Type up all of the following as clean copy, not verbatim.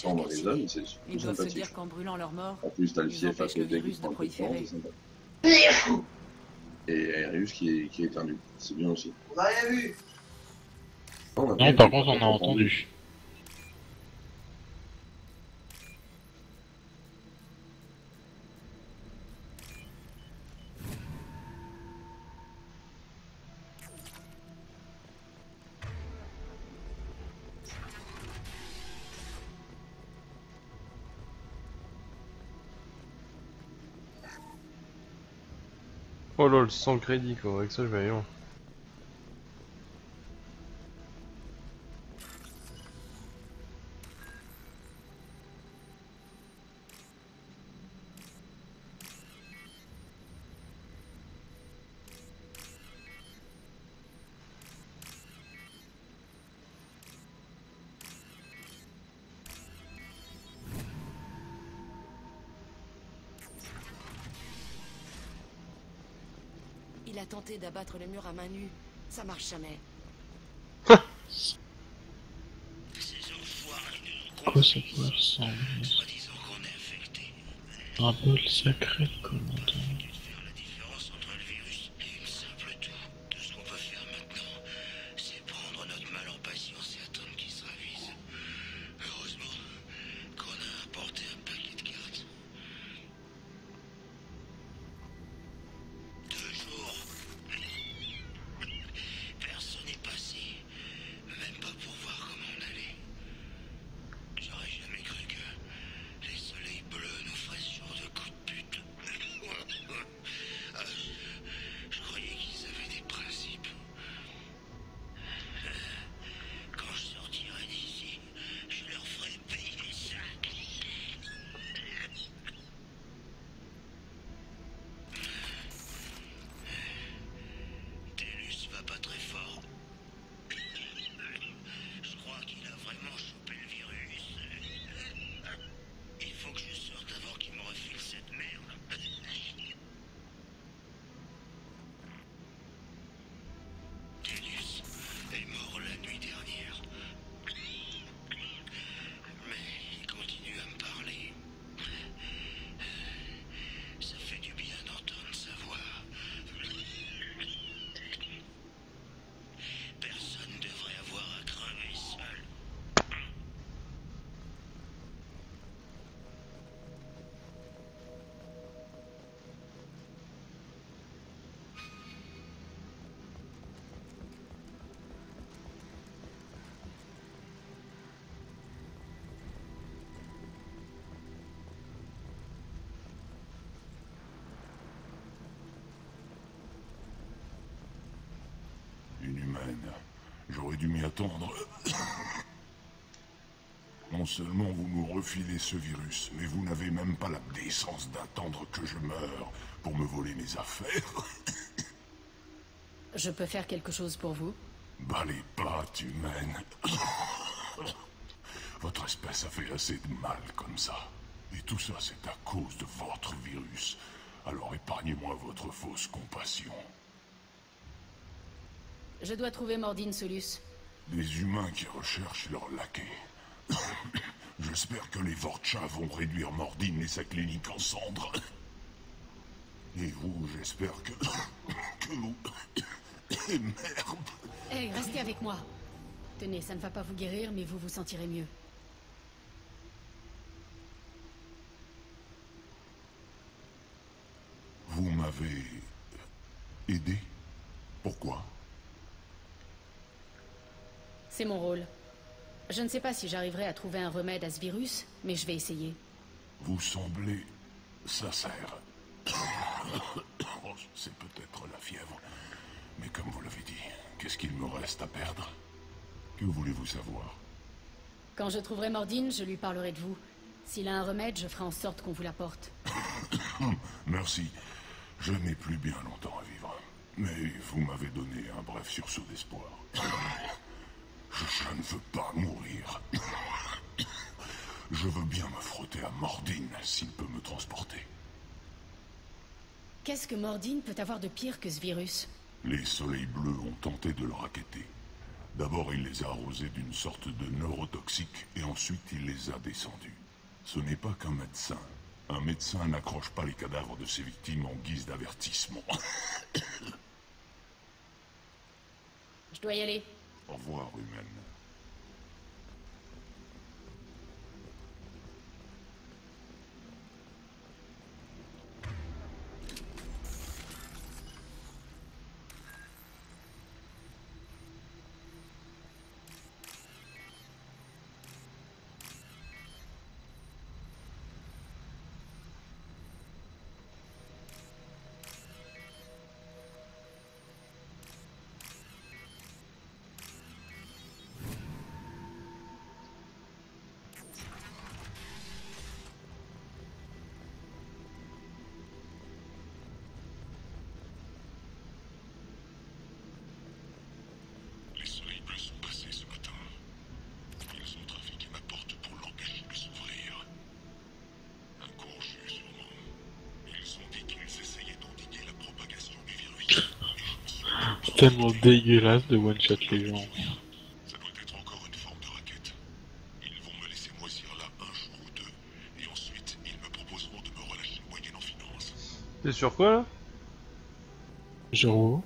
sang dans les hommes, c'est Ils surtout doivent se sympathique. dire qu'en brûlant leur mort, En plus, t'as le ils fief à empêchent le côté qui virus de prend un peu de temps, proliférer. c'est sympa. Et Arius qui éternue, c'est bien aussi. On n'a rien vu. Non, par contre, on a entendu. Oh lol, sans crédit quoi, avec ça je vais aller loin. Il a tenté d'abattre le mur à main nue. Ça marche jamais. Quoi ça peut ressembler? Un bol sacré, commandant. Une humaine. J'aurais dû m'y attendre. Non seulement vous nous refilez ce virus, mais vous n'avez même pas la décence d'attendre que je meure pour me voler mes affaires. Je peux faire quelque chose pour vous? Bas les pattes, humaine. Votre espèce a fait assez de mal comme ça. Et tout ça, c'est à cause de votre virus. Alors épargnez-moi votre fausse compassion. Je dois trouver Mordine Solus. Des humains qui recherchent leur laquais. J'espère que les Vorcha vont réduire Mordine et sa clinique en cendres. Et vous, j'espère que vous... Et merde. Hey, restez avec moi. Tenez, ça ne va pas vous guérir, mais vous vous sentirez mieux. Vous m'avez... aidé? Pourquoi? C'est mon rôle. Je ne sais pas si j'arriverai à trouver un remède à ce virus, mais je vais essayer. Vous semblez... sincère. C'est peut-être la fièvre. Mais comme vous l'avez dit, qu'est-ce qu'il me reste à perdre? Que voulez-vous savoir? Quand je trouverai Mordine, je lui parlerai de vous. S'il a un remède, je ferai en sorte qu'on vous l'apporte. Merci. Je n'ai plus bien longtemps à vivre. Mais vous m'avez donné un bref sursaut d'espoir. Je ne veux pas mourir. Je veux bien me frotter à Mordine s'il peut me transporter. Qu'est-ce que Mordine peut avoir de pire que ce virus? Les soleils bleus ont tenté de le racketter. D'abord, il les a arrosés d'une sorte de neurotoxique et ensuite il les a descendus. Ce n'est pas qu'un médecin. Un médecin n'accroche pas les cadavres de ses victimes en guise d'avertissement. Je dois y aller. Au revoir, humaine. C'est tellement dégueulasse de one-shot les gens. Ça doit être encore une forme de raquette. Ils vont me laisser moisir là un jour ou deux, et ensuite ils me proposeront de me relâcher moyennant finance. T'es sur quoi là? Genre...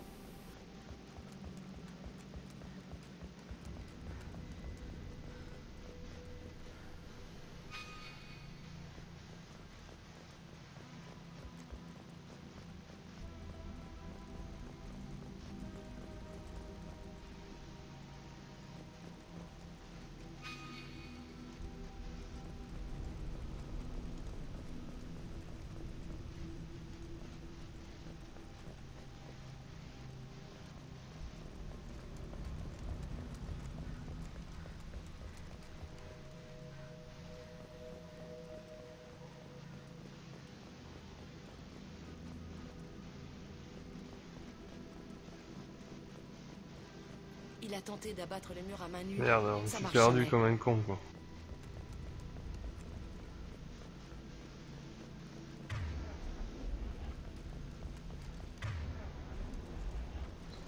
Il a tenté d'abattre le mur à main nue. Merde, alors, je Ça suis marche perdu jamais. comme un con quoi.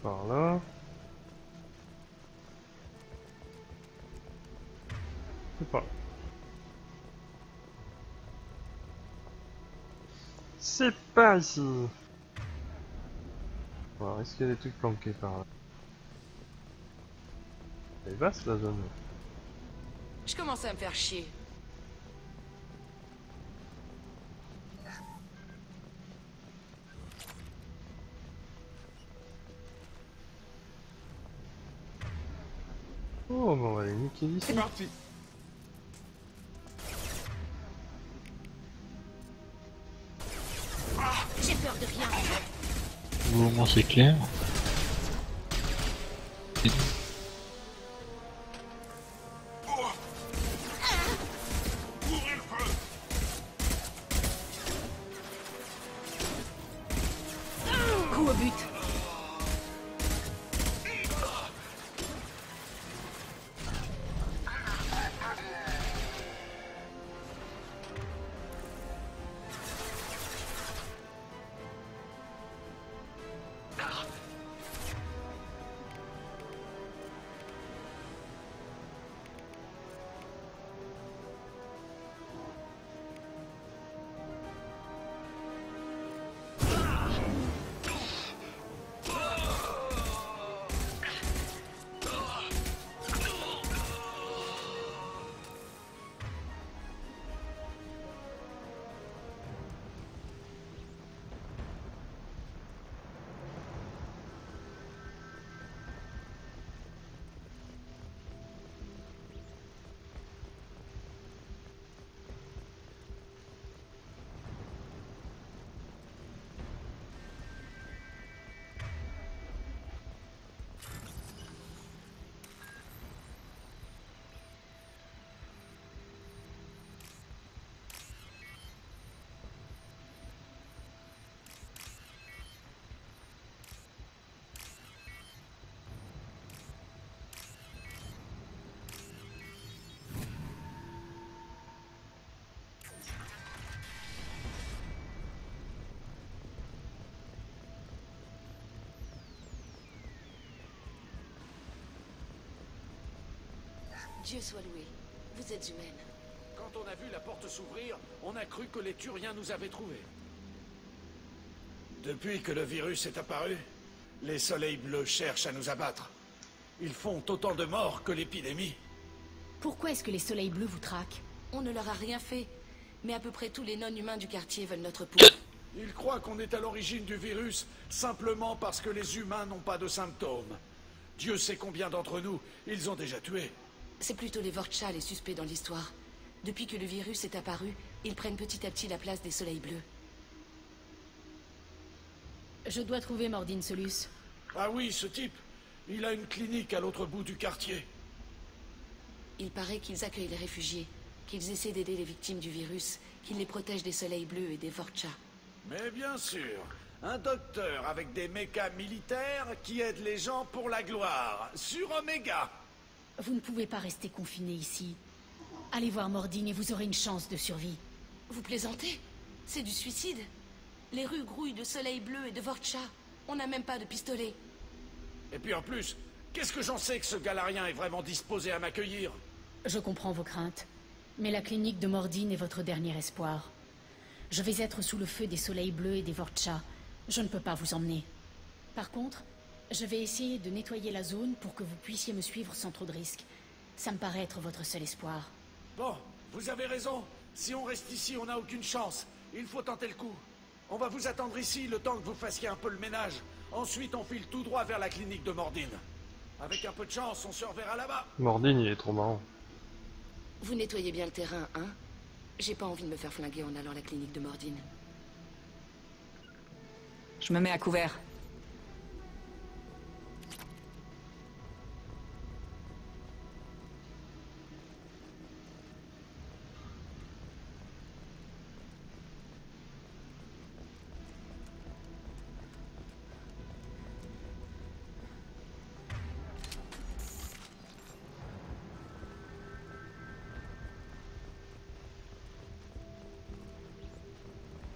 Par là. C'est pas là. C'est pas ici. On va risquer des trucs planqués par là. Elle est vaste la zone. Je commence à me faire chier. Oh, mais on va aller niquer ici. C'est parti. J'ai peur de rien. Au moins c'est clair. Ouvrez le feu. Coup au but. Dieu soit loué. Vous êtes humaine. Quand on a vu la porte s'ouvrir, on a cru que les Turiens nous avaient trouvés. Depuis que le virus est apparu, les soleils bleus cherchent à nous abattre. Ils font autant de morts que l'épidémie. Pourquoi est-ce que les soleils bleus vous traquent? On ne leur a rien fait. Mais à peu près tous les non-humains du quartier veulent notre peau. Ils croient qu'on est à l'origine du virus simplement parce que les humains n'ont pas de symptômes. Dieu sait combien d'entre nous ils ont déjà tués. C'est plutôt les Vorcha les suspects dans l'histoire. Depuis que le virus est apparu, ils prennent petit à petit la place des soleils bleus. Je dois trouver Mordine Solus. Ah oui, ce type, il a une clinique à l'autre bout du quartier. Il paraît qu'ils accueillent les réfugiés, qu'ils essaient d'aider les victimes du virus, qu'ils les protègent des soleils bleus et des Vorcha. Mais bien sûr, un docteur avec des mechas militaires qui aide les gens pour la gloire, sur Omega. Vous ne pouvez pas rester confiné ici. Allez voir Mordine et vous aurez une chance de survie. Vous plaisantez? C'est du suicide. Les rues grouillent de soleils bleus et de Vorcha. On n'a même pas de pistolet. Et puis en plus, qu'est-ce que j'en sais que ce galarien est vraiment disposé à m'accueillir? Je comprends vos craintes. Mais la clinique de Mordine est votre dernier espoir. Je vais être sous le feu des soleils bleus et des Vorcha. Je ne peux pas vous emmener. Par contre, je vais essayer de nettoyer la zone pour que vous puissiez me suivre sans trop de risques. Ça me paraît être votre seul espoir. Bon, vous avez raison. Si on reste ici, on n'a aucune chance. Il faut tenter le coup. On va vous attendre ici le temps que vous fassiez un peu le ménage. Ensuite, on file tout droit vers la clinique de Mordine. Avec un peu de chance, on se reverra là-bas. Mordine, il est trop marrant. Vous nettoyez bien le terrain, hein? J'ai pas envie de me faire flinguer en allant à la clinique de Mordine. Je me mets à couvert.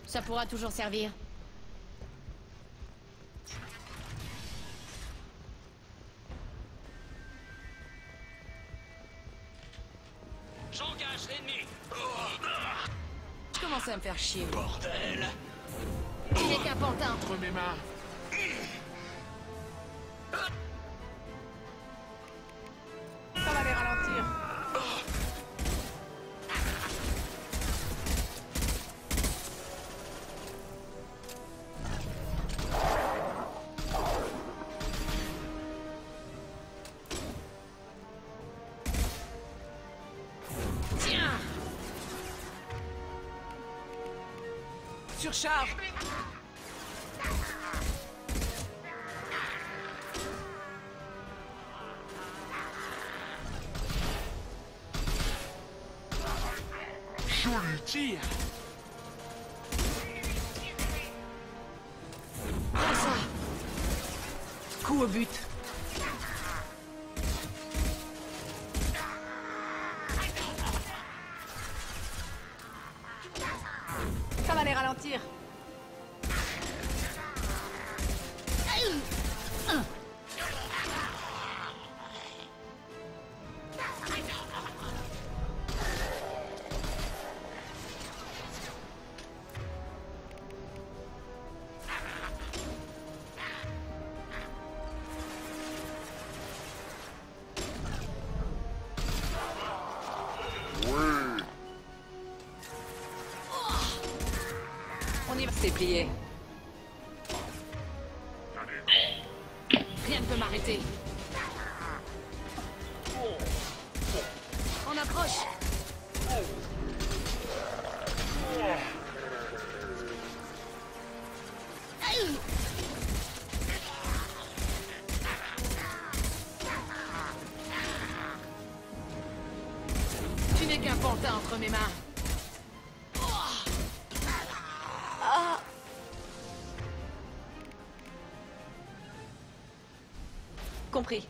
Ça pourra toujours servir. J'engage l'ennemi. Je commence à me faire chier. Bordel. Tu n'es qu'un pantin. Entre mes mains. Ça va les ralentir. Tiens! Surcharge. Tire. Prends ça! Coup au but. Ça va les ralentir. On y va. C'est plié. Rien ne peut m'arrêter. On approche. Tu n'es qu'un pantin entre mes mains. Compris.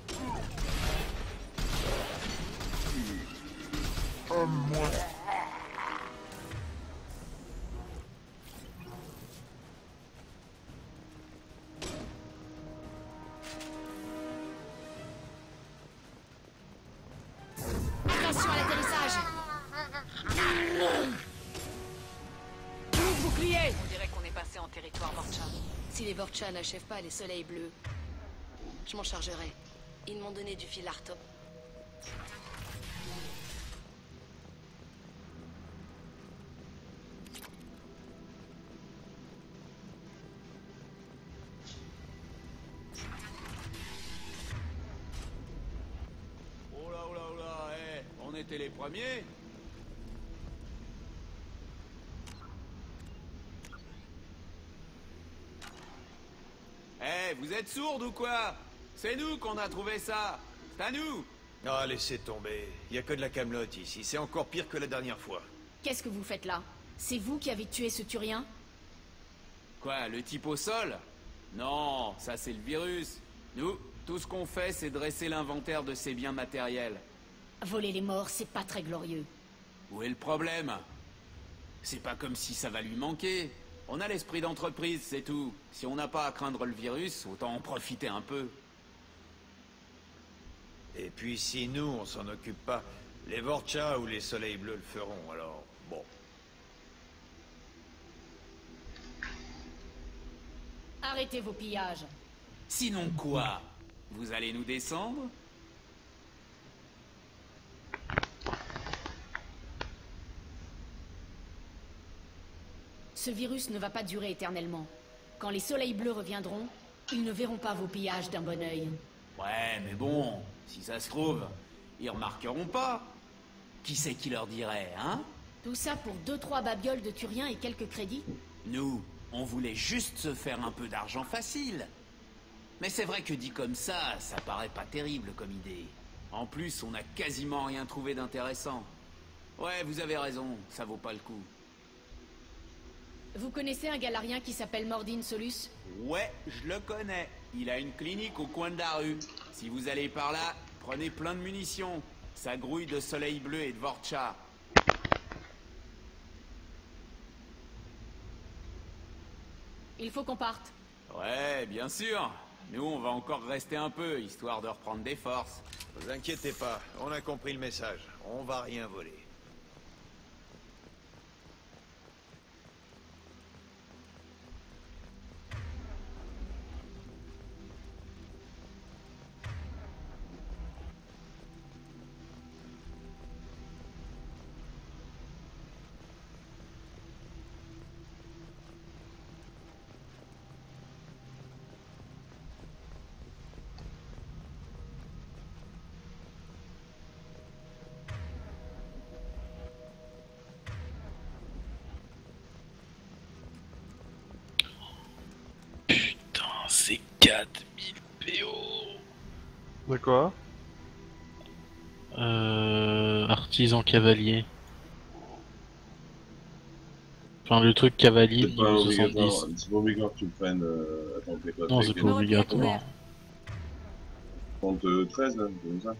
Bouclier! On dirait qu'on est passé en territoire Vorcha. Si les Vorcha n'achèvent pas les soleils bleus, je m'en chargerai. Ils m'ont donné du fil Arto. Oh là, oh là, oh là, on était les premiers. Vous êtes sourds ou quoi? C'est nous qu'on a trouvé ça. C'est à nous. Ah, laissez tomber. Y a que de la camelote ici. C'est encore pire que la dernière fois. Qu'est-ce que vous faites là? C'est vous qui avez tué ce Turien? Quoi, le type au sol? Non, ça c'est le virus. Nous, tout ce qu'on fait, c'est dresser l'inventaire de ses biens matériels. Voler les morts, c'est pas très glorieux. Où est le problème? C'est pas comme si ça va lui manquer. On a l'esprit d'entreprise, c'est tout. Si on n'a pas à craindre le virus, autant en profiter un peu. Et puis si nous, on s'en occupe pas, les Vorcha ou les Soleils Bleus le feront, alors bon. Arrêtez vos pillages. Sinon quoi? Vous allez nous descendre? Ce virus ne va pas durer éternellement. Quand les soleils bleus reviendront, ils ne verront pas vos pillages d'un bon œil. Ouais, mais bon, si ça se trouve, ils remarqueront pas. Qui c'est qui leur dirait, hein? Tout ça pour 2-3 babioles de Turiens et quelques crédits? Nous, on voulait juste se faire un peu d'argent facile. Mais c'est vrai que dit comme ça paraît pas terrible comme idée. En plus, on a quasiment rien trouvé d'intéressant. Ouais, vous avez raison, ça vaut pas le coup. Vous connaissez un galarien qui s'appelle Mordin Solus? Ouais, je le connais. Il a une clinique au coin de la rue. Si vous allez par là, prenez plein de munitions. Ça grouille de soleil bleu et de Vorcha. Il faut qu'on parte. Ouais, bien sûr. Nous, on va encore rester un peu, histoire de reprendre des forces. Vous inquiétez pas, on a compris le message. On va rien voler. C'est 4000 PO. De quoi? Artisan cavalier. Enfin, le truc cavalier, C'est pas niveau obligatoire, 70. c'est pas obligatoire que tu le prennes. Attends, t'es pas Non, c'est pas obligatoire. 13 là, comme ça.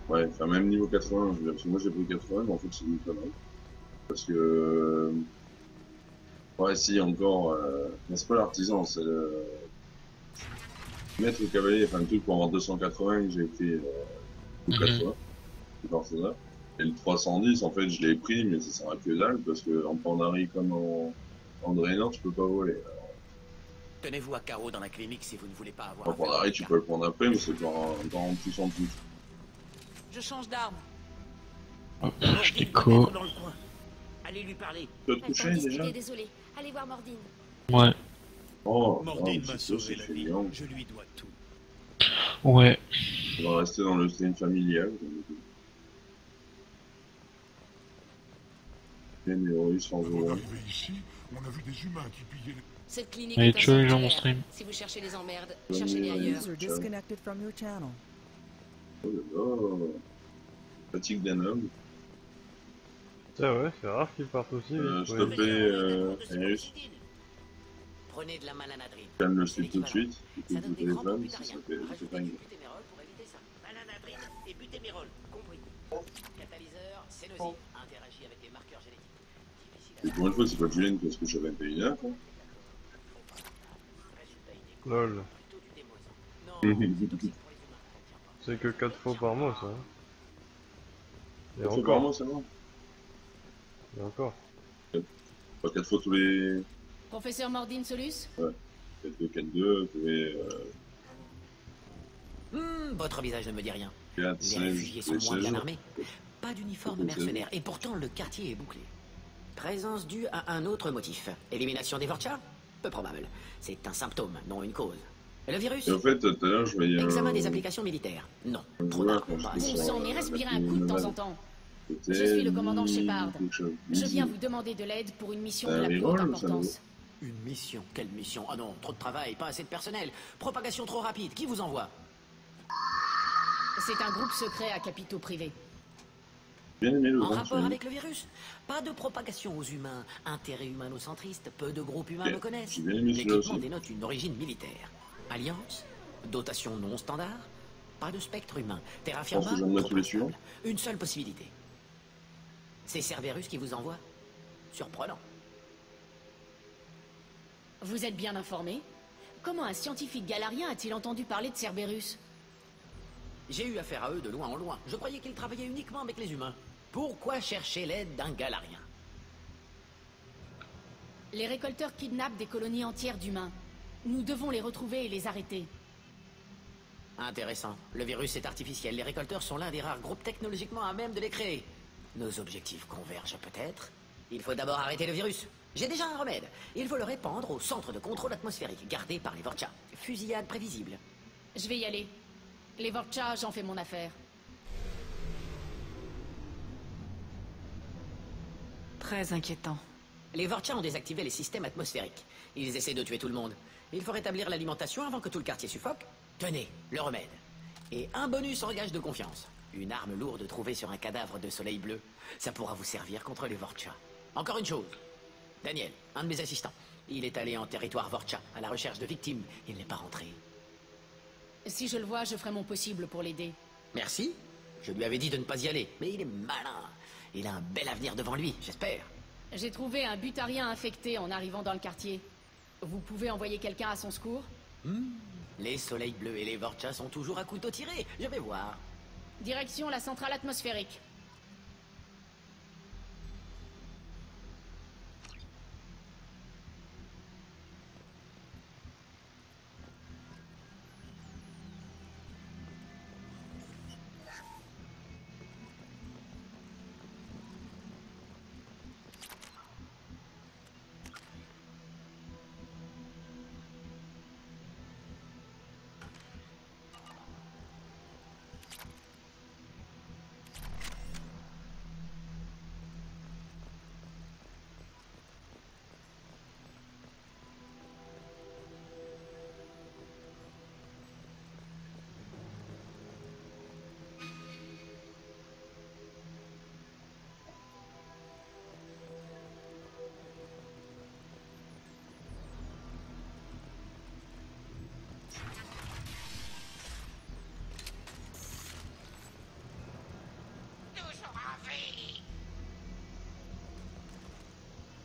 Ouais, enfin même niveau 80, je veux dire, parce que moi j'ai pris 80, mais en fait c'est une connerie. Parce que... Ouais, si, encore... Mais c'est pas l'artisan, c'est le... Maître cavalier, enfin le truc pour avoir 280 que j'ai été... ou 80, c'est par ça. Et le 310, en fait, je l'ai pris, mais ça sert à que dalle, parce que en Pandari comme en Draenor, tu peux pas voler. Tenez-vous à carreau dans la clinique si vous ne voulez pas avoir... En Pandari, tu peux le prendre après, mais c'est encore en plus en plus. Je change d'arme. Hop, je déco. dans le coin. Allez lui parler. Tu vas te coucher déjà? Désolé. Allez voir Mordin. Ouais. Oh, Mordin non, m'a sauvé la vie. Je lui dois tout. Ouais. On va rester dans le stream familial. Les Russes en Avant volant. d'arriver ici, on a vu des humains qui pillaient les... Cette clinique Allez, est un tuez les gens, mon sanctuaire. stream. Si vous cherchez les emmerdes, cherchez-les ailleurs. Oh là là. Fatigue d'un homme. Tiens, ouais, c'est rare qu'ils partent aussi vite. S'il te plaît, Arius, Prenez de la malanadrine. calme le stream tout de suite. Ça Écoute donne le des grands téléphone, populaires. ça fait Rajoutez dingue. du butémérol pour éviter ça. Malanadrine et butémérol, compris. Catalyseur, sénosine, interagit avec des marqueurs génétiques. Difficile Et pour une fois, c'est pas Julien parce que je savais payer là, quoi. Lol. plutôt du démoisant. Non, c'est toxique pour les humains. Ça ne tient pas. C'est que 4 fois par mois, ça. Et Ça fait encore. par mois, ça va. Et encore. Pas 4 fois tous les... Professeur Mordine Solus? Ouais. 4-2, tous les... Votre visage ne me dit rien. 4, Les 16, réfugiés sont tous les moins 16 bien jours. armés. Pas d'uniforme mercenaire, et pourtant le quartier est bouclé. Présence due à un autre motif. Élimination des Vorcha? Peu probable. C'est un symptôme, non une cause. Le virus? Et en fait, tout à l'heure, je voyais Examen des applications militaires? Non. Trop tard. Bon sang, mais respirez un coup de temps en temps. Je suis le commandant Shepard. Je viens vous demander de l'aide pour une mission de la plus haute importance. Une mission? Quelle mission? Ah non, trop de travail, pas assez de personnel. Propagation trop rapide, qui vous envoie? C'est un groupe secret à capitaux privés. Bien aimé le En vent, rapport celui-là. avec le virus? Pas de propagation aux humains. Intérêt humanocentriste, peu de groupes humains Ok, le connaissent. j'ai bien aimé celui-là L'équipement aussi. dénote une origine militaire. Alliance? Dotation non standard? Pas de spectre humain. Terra Je pense Firma? que j'en ai Trop tous les instable. suivants. Une seule possibilité. C'est Cerberus qui vous envoie? Surprenant. Vous êtes bien informé? Comment un scientifique galarien a-t-il entendu parler de Cerberus? J'ai eu affaire à eux de loin en loin. Je croyais qu'ils travaillaient uniquement avec les humains. Pourquoi chercher l'aide d'un galarien? Les récolteurs kidnappent des colonies entières d'humains. Nous devons les retrouver et les arrêter. Intéressant. Le virus est artificiel. Les récolteurs sont l'un des rares groupes technologiquement à même de les créer. Nos objectifs convergent peut-être? Il faut d'abord arrêter le virus. J'ai déjà un remède. Il faut le répandre au centre de contrôle atmosphérique, gardé par les Vorcha. Fusillade prévisible. Je vais y aller. Les Vorcha, j'en fais mon affaire. Très inquiétant. Les Vorcha ont désactivé les systèmes atmosphériques. Ils essaient de tuer tout le monde. Il faut rétablir l'alimentation avant que tout le quartier suffoque. Tenez, le remède. Et un bonus en gage de confiance. Une arme lourde trouvée sur un cadavre de soleil bleu. Ça pourra vous servir contre les Vorcha. Encore une chose. Daniel, un de mes assistants. Il est allé en territoire Vorcha, à la recherche de victimes. Il n'est pas rentré. Si je le vois, je ferai mon possible pour l'aider. Merci. Je lui avais dit de ne pas y aller, mais il est malin. Il a un bel avenir devant lui, j'espère. J'ai trouvé un butarien infecté en arrivant dans le quartier. Vous pouvez envoyer quelqu'un à son secours? Les soleils bleus et les Vorcha sont toujours à couteau tiré. Je vais voir. Direction la centrale atmosphérique.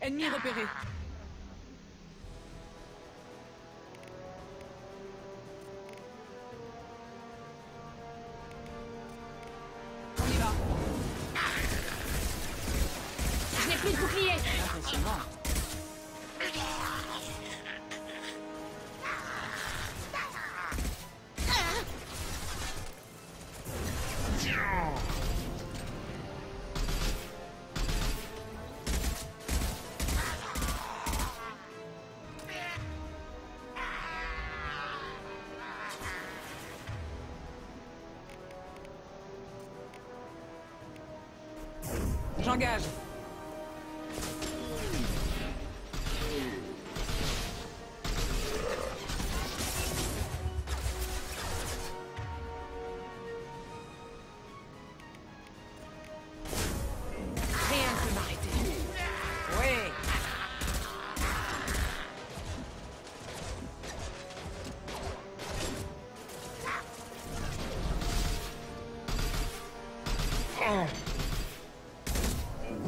Ennemi repéré. On y va. Je n'ai plus de bouclier. Impressionnant. J'engage. Rien ne peut m'arrêter. Oui.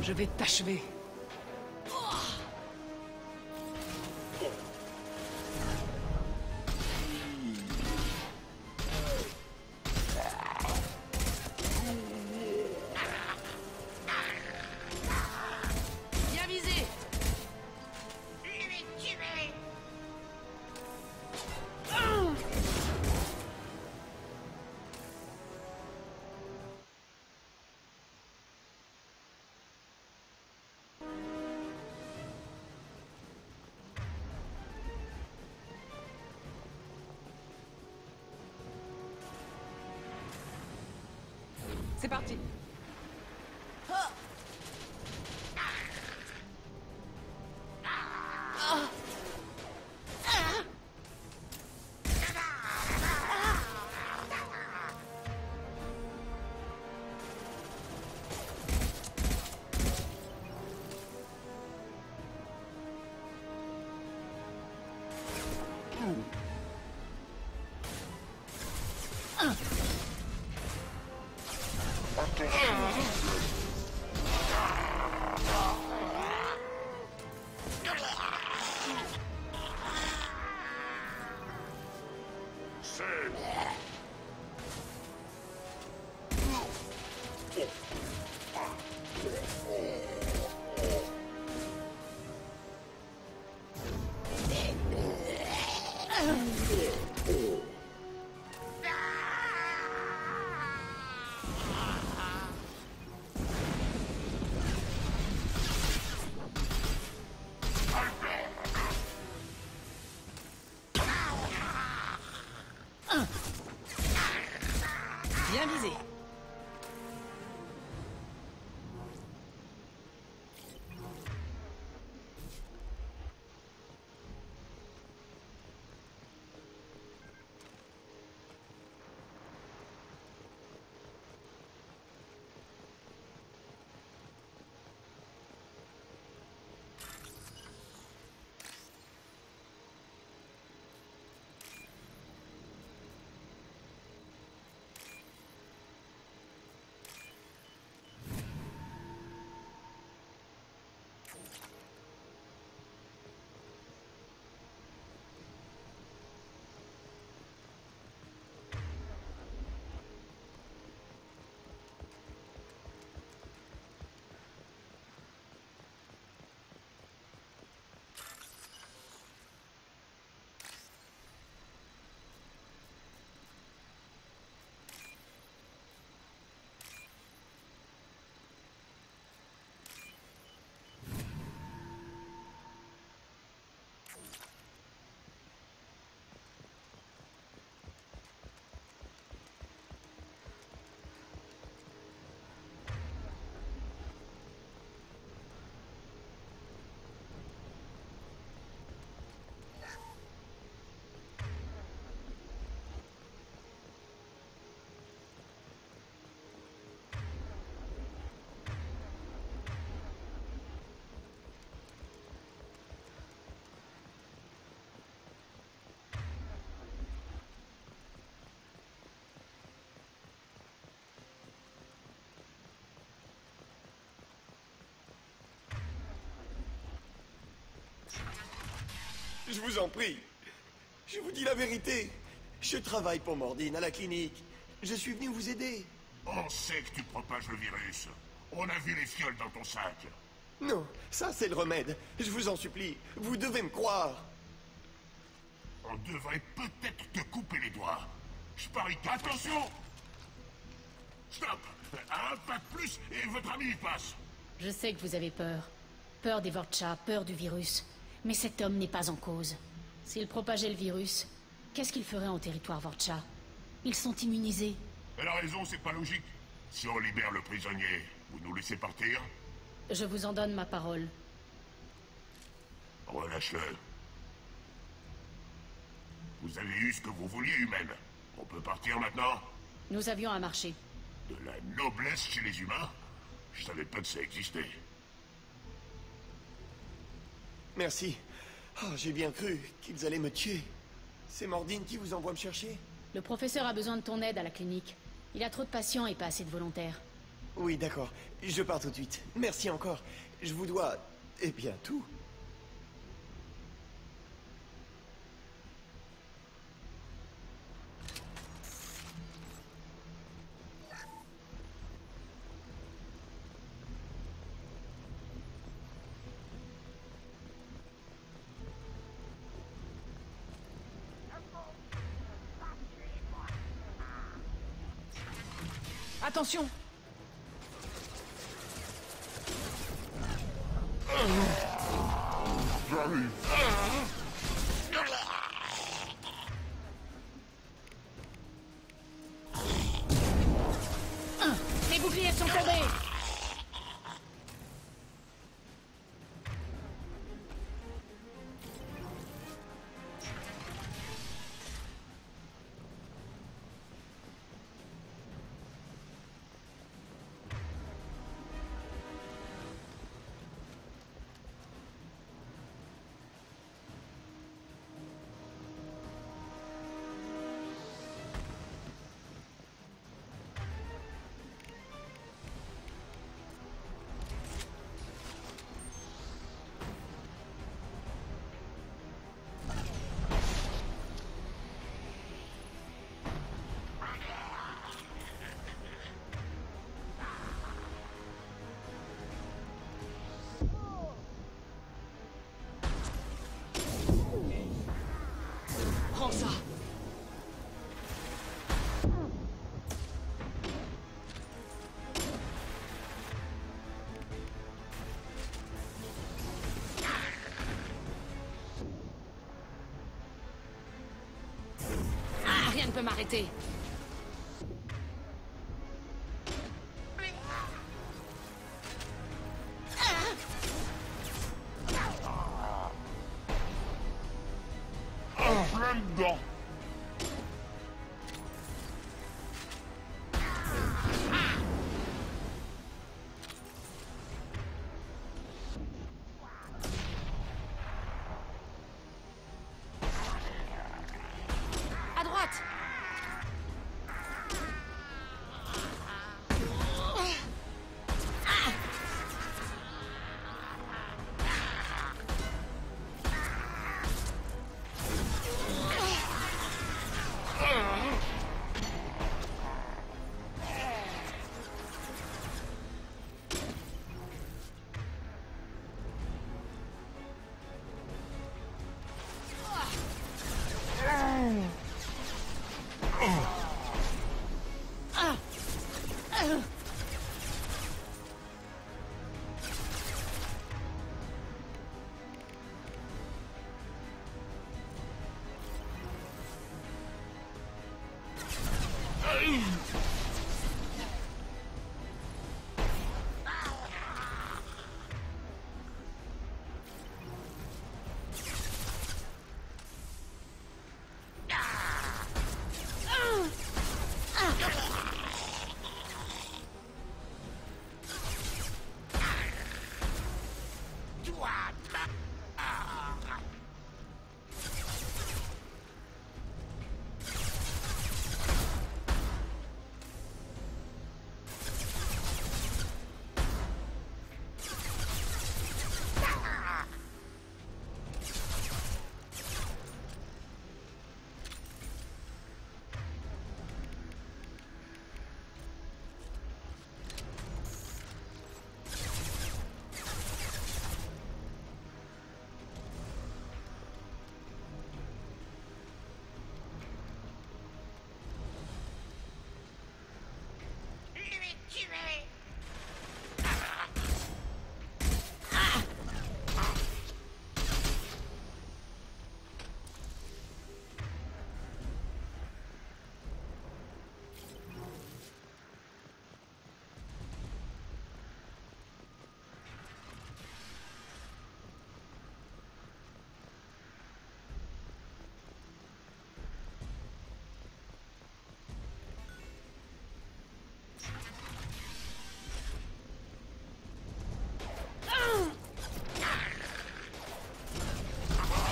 Je vais t'achever. Bien visé. C'est parti. Bien visé. Je vous en prie. Je vous dis la vérité. Je travaille pour Mordine à la clinique. Je suis venu vous aider. On sait que tu propages le virus. On a vu les fioles dans ton sac. Non, ça c'est le remède. Je vous en supplie. Vous devez me croire. On devrait peut-être te couper les doigts. Je parie que... Attention! Stop! Un pas de plus et votre ami y passe. Je sais que vous avez peur. Peur des Vorcha, peur du virus. Mais cet homme n'est pas en cause. S'il propageait le virus, qu'est-ce qu'il ferait en territoire Vorcha? Ils sont immunisés. Elle a raison, c'est pas logique. Si on libère le prisonnier, vous nous laissez partir? Je vous en donne ma parole. Relâche-le. Vous avez eu ce que vous vouliez, humaine. On peut partir maintenant? Nous avions un marché. De la noblesse chez les humains? Je savais pas que ça existait. Merci. Oh, j'ai bien cru qu'ils allaient me tuer. C'est Mordine qui vous envoie me chercher? Le professeur a besoin de ton aide à la clinique. Il a trop de patients et pas assez de volontaires. Oui, d'accord. Je pars tout de suite. Merci encore. Je vous dois... eh bien, tout. Attention! J'arrive. C'est peut m'arrêter. Plein dedans. À droite.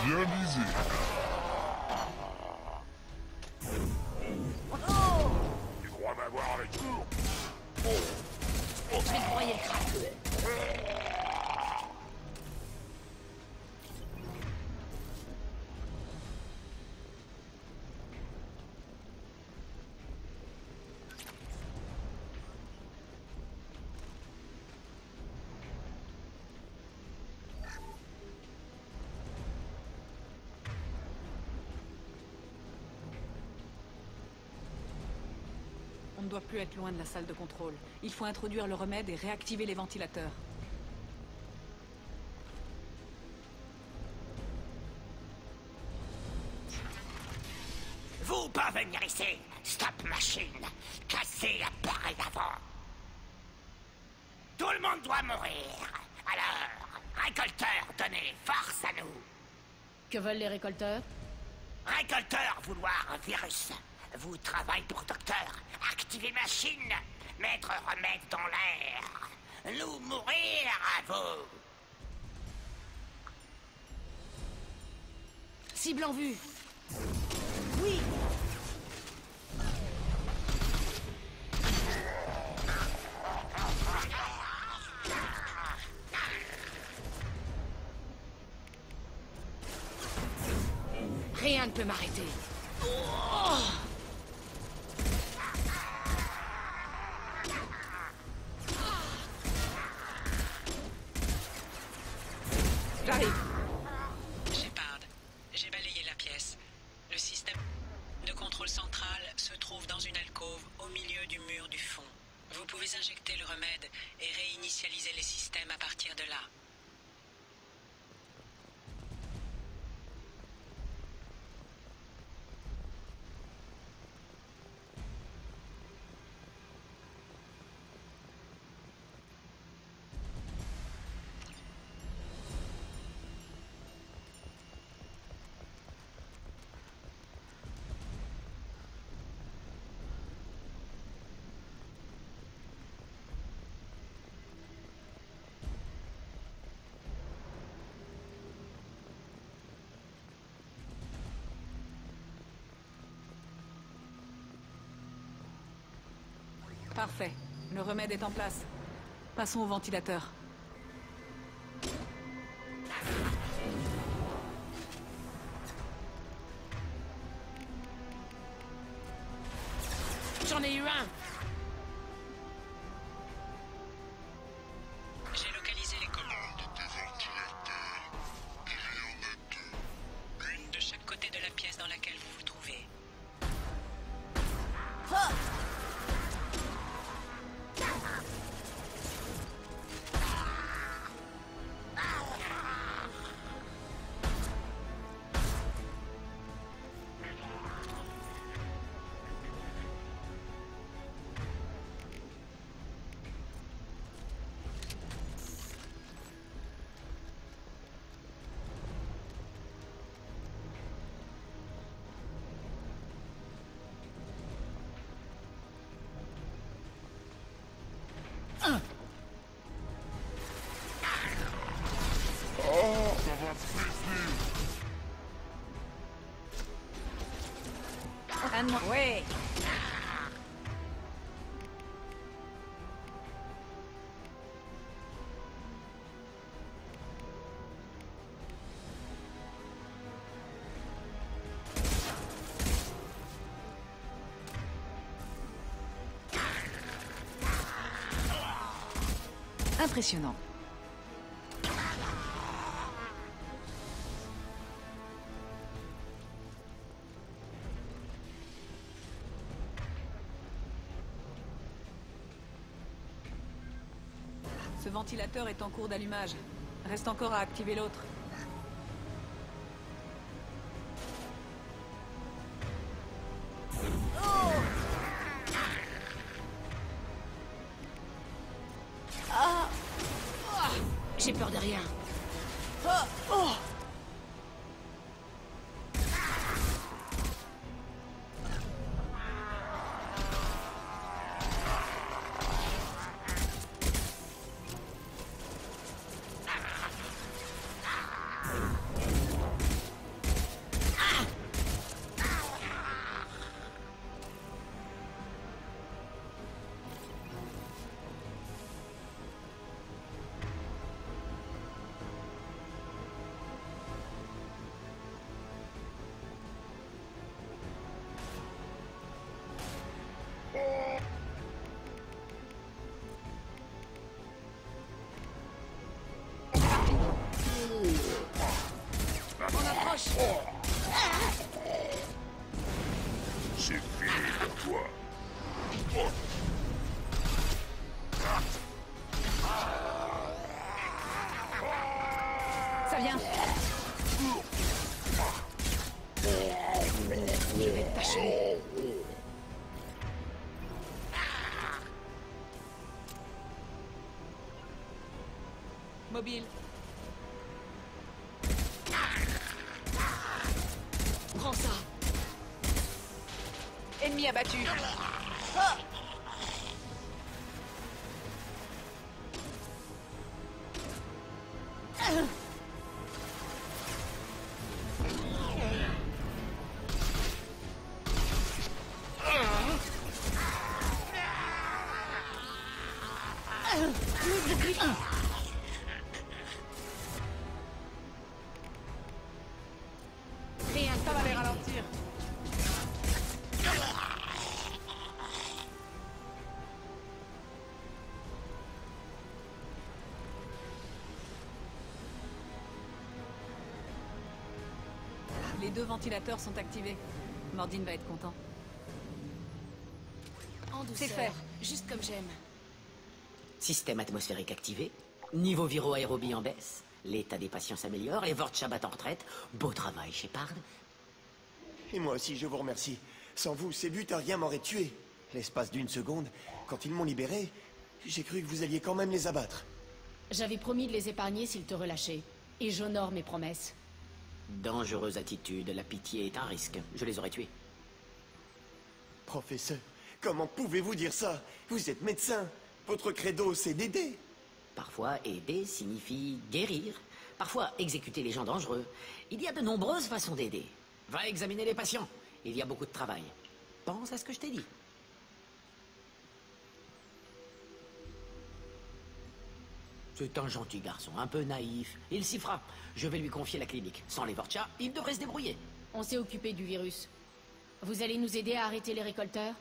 Bien visé. Tu crois m'avoir avec nous? Je vais te broyer le crâne. On ne doit plus être loin de la salle de contrôle. Il faut introduire le remède et réactiver les ventilateurs. Vous pas venir ici. Stop machine. Cassez l'appareil d'avant. Tout le monde doit mourir. Alors, récolteurs, donnez force à nous. Que veulent les récolteurs? Récolteurs, vouloir virus. Vous travaillez pour docteur. Activez machine. Mettre remède dans l'air. Nous mourir à vous. Cible en vue. Oui. Rien ne peut m'arrêter. J'arrive. Shepard, j'ai balayé la pièce. Le système de contrôle central se trouve dans une alcôve au milieu du mur du fond. Vous pouvez injecter le remède et réinitialiser les systèmes à partir de là. Parfait. Le remède est en place. Passons au ventilateur. J'en ai eu un. J'ai localisé les commandes de ventilateur. Il y en a deux. Une de chaque côté de la pièce dans laquelle vous vous trouvez. Ouais. Impressionnant. Ce ventilateur est en cours d'allumage. Reste encore à activer l'autre. J'ai peur de rien. On approche. C'est fini pour toi. Ça vient. Je vais t'achever. Mobile. Prends ça. Ennemi abattu. Rien, Ça va les ralentir. Les deux ventilateurs sont activés. Mordine va être content. En douceur. C'est fait. Juste comme j'aime. Système atmosphérique activé. Niveau viro-aérobie en baisse. L'état des patients s'améliore. Les Vortcha battent en retraite. Beau travail, Shepard. Et moi aussi, je vous remercie. Sans vous, ces buts à rien m'auraient tué. L'espace d'une seconde, quand ils m'ont libéré, j'ai cru que vous alliez quand même les abattre. J'avais promis de les épargner s'ils te relâchaient. Et j'honore mes promesses. Dangereuse attitude. La pitié est un risque. Je les aurais tués. Professeur, comment pouvez-vous dire ça? Vous êtes médecin. Votre credo, c'est d'aider. Parfois, aider signifie guérir. Parfois, exécuter les gens dangereux. Il y a de nombreuses façons d'aider. Va examiner les patients. Il y a beaucoup de travail. Pense à ce que je t'ai dit. C'est un gentil garçon, un peu naïf. Il s'y fera. Je vais lui confier la clinique. Sans les Vorcha, il devrait se débrouiller. On s'est occupé du virus. Vous allez nous aider à arrêter les récolteurs?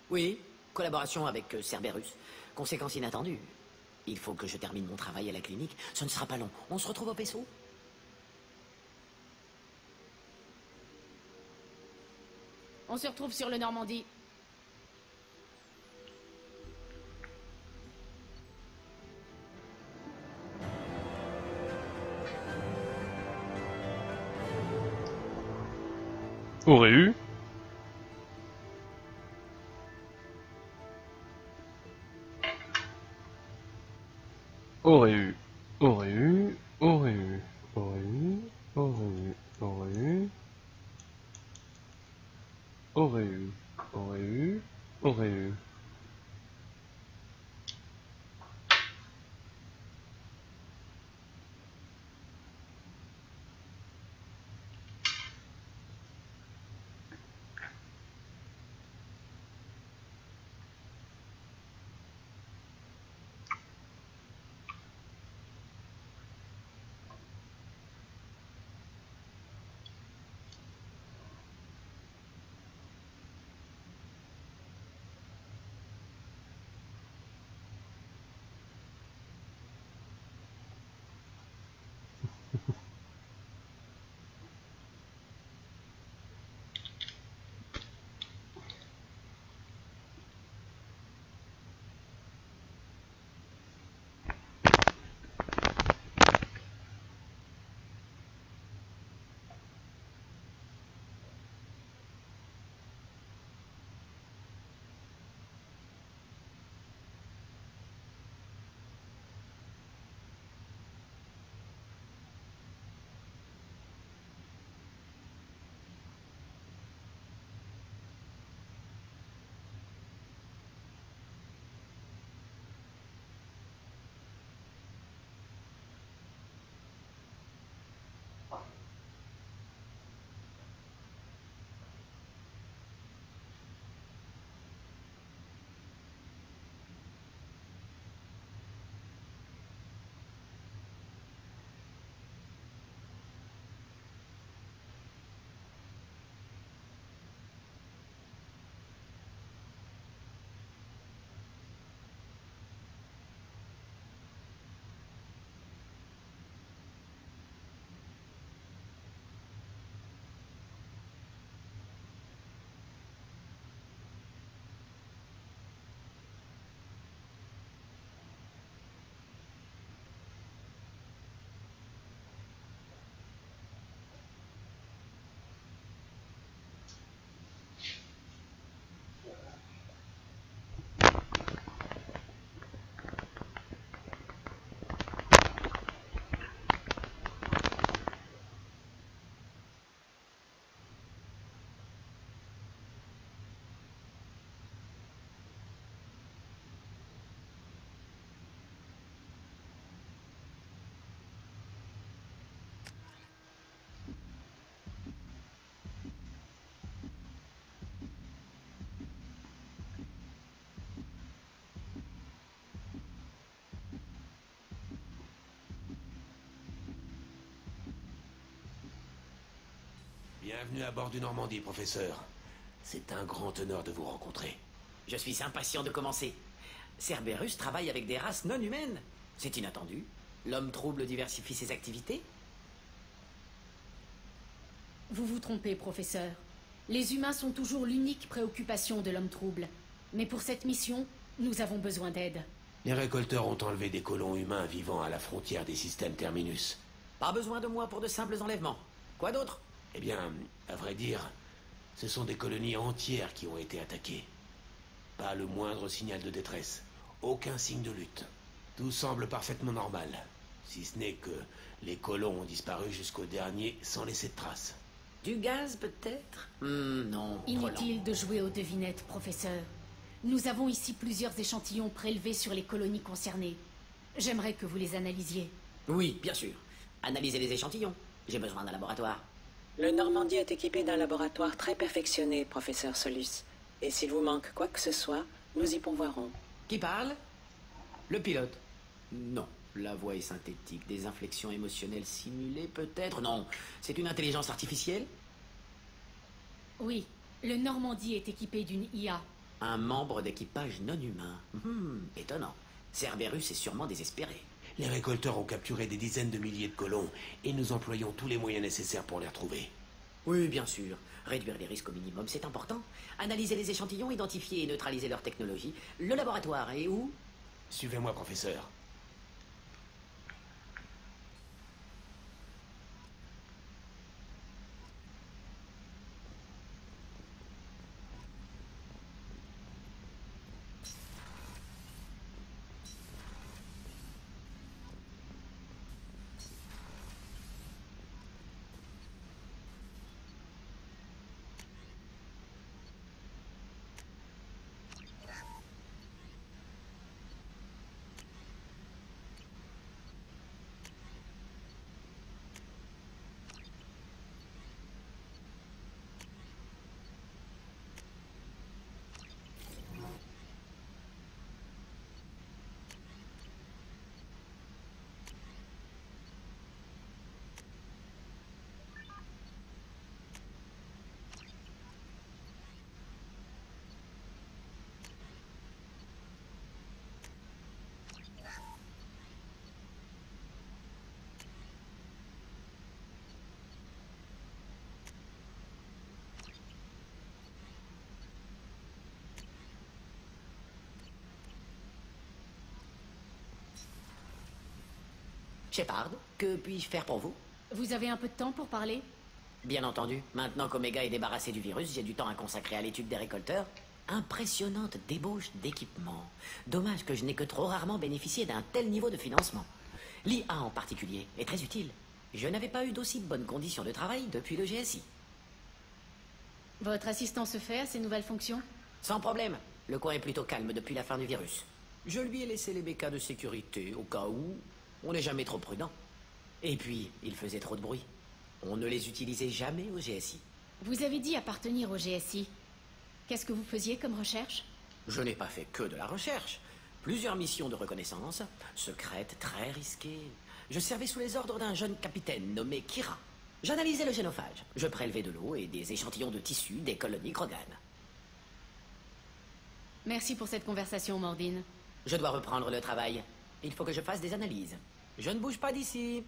Oui, collaboration avec Cerberus. Conséquence inattendue. Il faut que je termine mon travail à la clinique. Ce ne sera pas long. On se retrouve au vaisseau. On se retrouve sur le Normandie. Aurait eu. Aurait eu. Aurait eu. Aurait eu. Aurait eu. Aurait eu. Aurait eu. Aurait eu. Aurait eu. Aurait eu. Bienvenue à bord du Normandie, professeur. C'est un grand honneur de vous rencontrer. Je suis impatient de commencer. Cerberus travaille avec des races non humaines. C'est inattendu. L'homme trouble diversifie ses activités. Vous vous trompez, professeur. Les humains sont toujours l'unique préoccupation de l'homme trouble. Mais pour cette mission, nous avons besoin d'aide. Les récolteurs ont enlevé des colons humains vivant à la frontière des systèmes Terminus. Pas besoin de moi pour de simples enlèvements. Quoi d'autre? Eh bien, à vrai dire, ce sont des colonies entières qui ont été attaquées. Pas le moindre signal de détresse. Aucun signe de lutte. Tout semble parfaitement normal. Si ce n'est que les colons ont disparu jusqu'au dernier sans laisser de traces. Du gaz, peut-être? Non. Inutile de jouer aux devinettes, professeur. Nous avons ici plusieurs échantillons prélevés sur les colonies concernées. J'aimerais que vous les analysiez. Oui, bien sûr. Analysez les échantillons. J'ai besoin d'un laboratoire. Le Normandie est équipé d'un laboratoire très perfectionné, professeur Solus. Et s'il vous manque quoi que ce soit, nous y pourvoirons. Qui parle? Le pilote. Non, La voix est synthétique, des inflexions émotionnelles simulées peut-être? Non, c'est une intelligence artificielle? Oui, le Normandie est équipé d'une IA. Un membre d'équipage non humain. Étonnant. Cerberus est sûrement désespéré. Les récolteurs ont capturé des dizaines de milliers de colons, et nous employons tous les moyens nécessaires pour les retrouver. Oui, bien sûr. Réduire les risques au minimum, c'est important. Analyser les échantillons, identifier et neutraliser leur technologie. Le laboratoire est où? Suivez-moi, professeur. Shepard, que puis-je faire pour vous? Vous avez un peu de temps pour parler? Bien entendu, maintenant qu'Omega est débarrassé du virus, j'ai du temps à consacrer à l'étude des récolteurs. Impressionnante débauche d'équipement. Dommage que je n'ai que trop rarement bénéficié d'un tel niveau de financement. L'IA en particulier est très utile. Je n'avais pas eu d'aussi bonnes conditions de travail depuis le GSI. Votre assistant se fait à ces nouvelles fonctions? Sans problème. Le coin est plutôt calme depuis la fin du virus. Je lui ai laissé les bécas de sécurité, au cas où. On n'est jamais trop prudent. Et puis, il faisait trop de bruit. On ne les utilisait jamais au GSI. Vous avez dit appartenir au GSI. Qu'est-ce que vous faisiez comme recherche? Je n'ai pas fait que de la recherche. Plusieurs missions de reconnaissance, secrètes, très risquées. Je servais sous les ordres d'un jeune capitaine nommé Kira. J'analysais le génophage. Je prélevais de l'eau et des échantillons de tissu des colonies Krogan. Merci pour cette conversation, Mordine. Je dois reprendre le travail. Il faut que je fasse des analyses. Je ne bouge pas d'ici.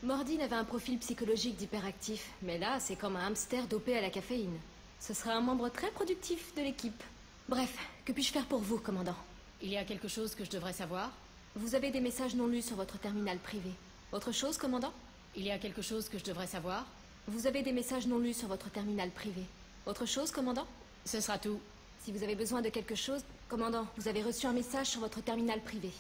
Mordine avait un profil psychologique d'hyperactif, mais là, c'est comme un hamster dopé à la caféine. Ce serait un membre très productif de l'équipe. Bref, que puis-je faire pour vous, commandant? Il y a quelque chose que je devrais savoir? Vous avez des messages non lus sur votre terminal privé. Autre chose, commandant? Il y a quelque chose que je devrais savoir? Vous avez des messages non lus sur votre terminal privé. Autre chose, commandant? Ce sera tout. Si vous avez besoin de quelque chose, commandant, vous avez reçu un message sur votre terminal privé.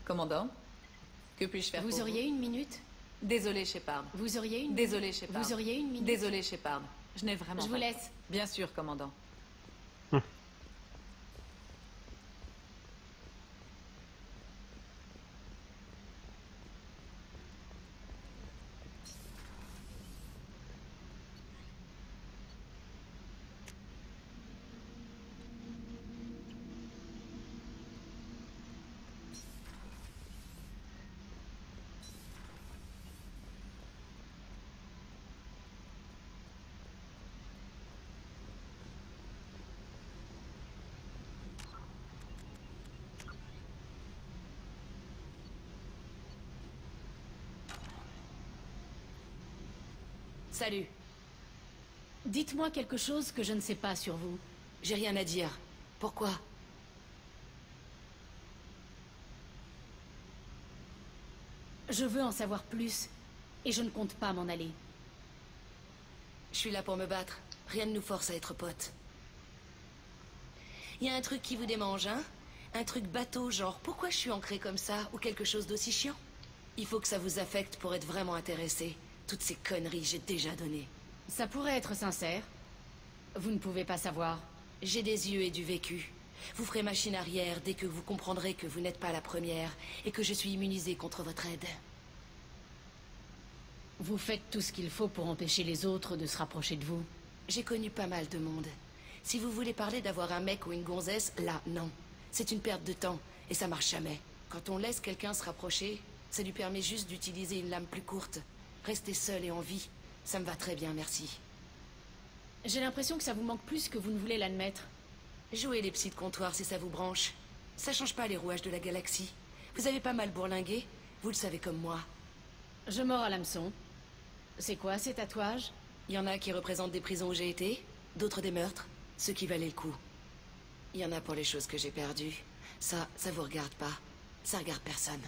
Commandant, que puis-je faire pour vous? Vous auriez une minute? Désolé, Shepard. Vous auriez une Désolé, Shepard. Vous auriez une minute? Désolé, Shepard. Je n'ai vraiment Je vous pas- laisse. Bien sûr, commandant. Salut. Dites-moi quelque chose que je ne sais pas sur vous. J'ai rien à dire. Pourquoi? Je veux en savoir plus, et je ne compte pas m'en aller. Je suis là pour me battre. Rien ne nous force à être potes. Y a un truc qui vous démange, hein? Un truc bateau, genre pourquoi je suis ancré comme ça, ou quelque chose d'aussi chiant? Il faut que ça vous affecte pour être vraiment intéressé. Toutes ces conneries, j'ai déjà donné. Ça pourrait être sincère. Vous ne pouvez pas savoir. J'ai des yeux et du vécu. Vous ferez machine arrière dès que vous comprendrez que vous n'êtes pas la première et que je suis immunisé contre votre aide. Vous faites tout ce qu'il faut pour empêcher les autres de se rapprocher de vous. J'ai connu pas mal de monde. Si vous voulez parler d'avoir un mec ou une gonzesse, là, non. C'est une perte de temps, et ça marche jamais. Quand on laisse quelqu'un se rapprocher, ça lui permet juste d'utiliser une lame plus courte. Rester seul et en vie, ça me va très bien, merci. J'ai l'impression que ça vous manque plus que vous ne voulez l'admettre. Jouez les psys de comptoir si ça vous branche. Ça change pas les rouages de la galaxie. Vous avez pas mal bourlingué, vous le savez comme moi. Je mords à l'hameçon. C'est quoi ces tatouages? Il y en a qui représentent des prisons où j'ai été, d'autres des meurtres, ceux qui valaient le coup. Il y en a pour les choses que j'ai perdues. Ça vous regarde pas. Ça regarde personne.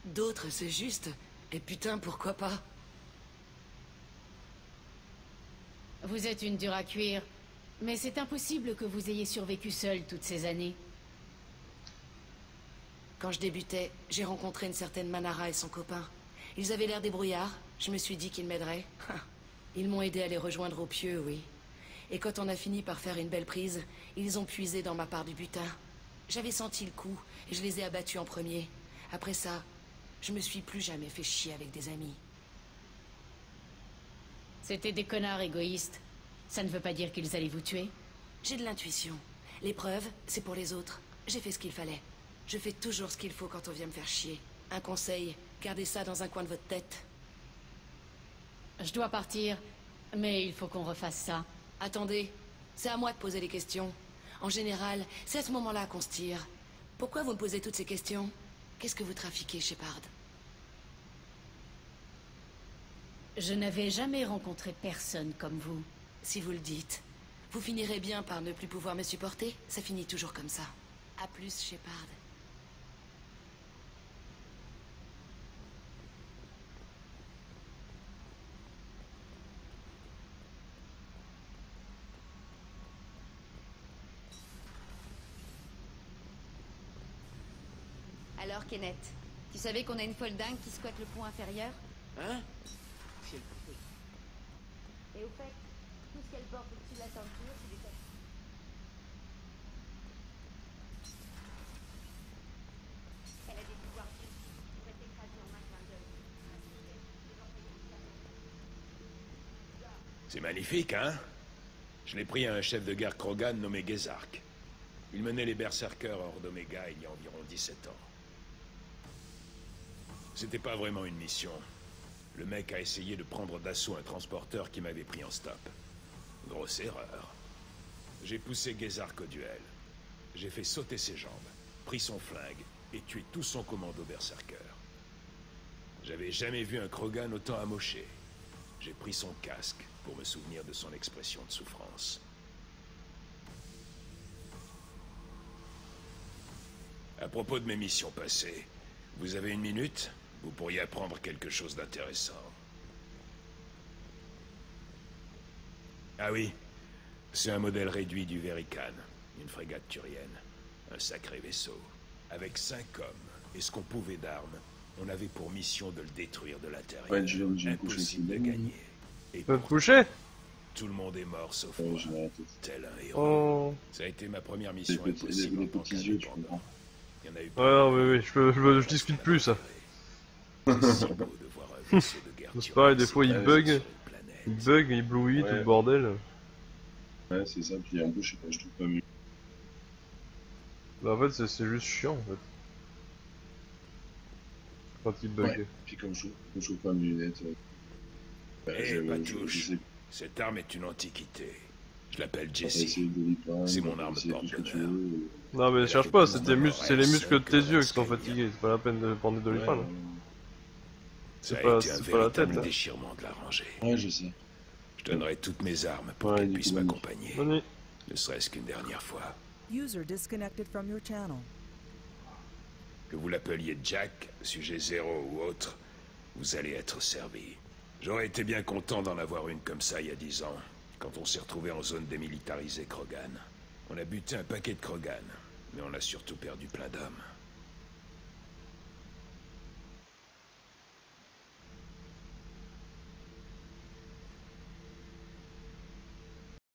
D'autres, c'est juste. Et putain, pourquoi pas? Vous êtes une dure à cuire, mais c'est impossible que vous ayez survécu seul toutes ces années. Quand je débutais, j'ai rencontré une certaine Manara et son copain. Ils avaient l'air débrouillards, je me suis dit qu'ils m'aideraient. Ils m'ont aidé à les rejoindre au pieu, oui. Et quand on a fini par faire une belle prise, ils ont puisé dans ma part du butin. J'avais senti le coup, et je les ai abattus en premier. Après ça, je me suis plus jamais fait chier avec des amis. C'était des connards égoïstes. Ça ne veut pas dire qu'ils allaient vous tuer? J'ai de l'intuition. Les preuves, c'est pour les autres. J'ai fait ce qu'il fallait. Je fais toujours ce qu'il faut quand on vient me faire chier. Un conseil, gardez ça dans un coin de votre tête. Je dois partir, Mais il faut qu'on refasse ça. Attendez, c'est à moi de poser les questions. En général, c'est à ce moment-là qu'on se tire. Pourquoi vous me posez toutes ces questions? Qu'est-ce que vous trafiquez, Shepard? Je n'avais jamais rencontré personne comme vous. Si vous le dites. Vous finirez bien par ne plus pouvoir me supporter? Ça finit toujours comme ça. À plus, Shepard. Alors, Kenneth, tu savais qu'on a une folle dingue qui squatte le pont inférieur? Hein? Et au fait, tout ce qu'elle porte au-dessus de la ceinture, c'est des tapis. Elle a des pouvoirs physiques qui pourraient t'écraser en un clin d'œil. C'est magnifique, hein? Je l'ai pris à un chef de guerre Krogan nommé Gezark. Il menait les berserkers hors d'Omega il y a environ 17 ans. C'était pas vraiment une mission. Le mec a essayé de prendre d'assaut un transporteur qui m'avait pris en stop. Grosse erreur. J'ai poussé Gezark au duel. J'ai fait sauter ses jambes, pris son flingue et tué tout son commando berserker. J'avais jamais vu un Krogan autant amoché. J'ai pris son casque pour me souvenir de son expression de souffrance. À propos de mes missions passées, vous avez une minute? Vous pourriez apprendre quelque chose d'intéressant. Ah oui, c'est un modèle réduit du Verican, une frégate turienne. Un sacré vaisseau. Avec 5 hommes et ce qu'on pouvait d'armes, on avait pour mission de le détruire de l'intérieur. Ouais, j'ai impossible de gagner. Et tu peux te coucher? Tout le monde est mort sauf moi, tel un héros. Oh. Ça a été ma première mission impossible. Les petits yeux, tu comprends. Il y en a eu Ouais, non, mais oui, je discute plus, ça. C'est pareil, des fois il bug, il blouit, tout le bordel. Ouais, c'est ça, puis en plus, je sais pas, je trouve pas mieux. Bah, en fait, c'est juste chiant, en fait. Quand il bug. Ouais, puis comme je trouve pas mes lunettes. Patouche, cette arme est une antiquité. Je l'appelle Jesse. C'est mon arme porte-bonheur. Non, mais cherche pas, c'est les muscles de tes yeux qui sont fatigués, c'est pas la peine de prendre des doliprane. Ça C'est pas, a été un pas la tête. véritable déchirement de la ranger. Ouais, je sais. Je donnerai toutes mes armes pour qu'elles puissent m'accompagner. Ne serait-ce qu'une dernière fois. User disconnected from your channel. Que vous l'appeliez Jack, sujet 0 ou autre, vous allez être servi. J'aurais été bien content d'en avoir une comme ça il y a 10 ans, quand on s'est retrouvé en zone démilitarisée Krogan. On a buté un paquet de Krogan, mais on a surtout perdu plein d'hommes.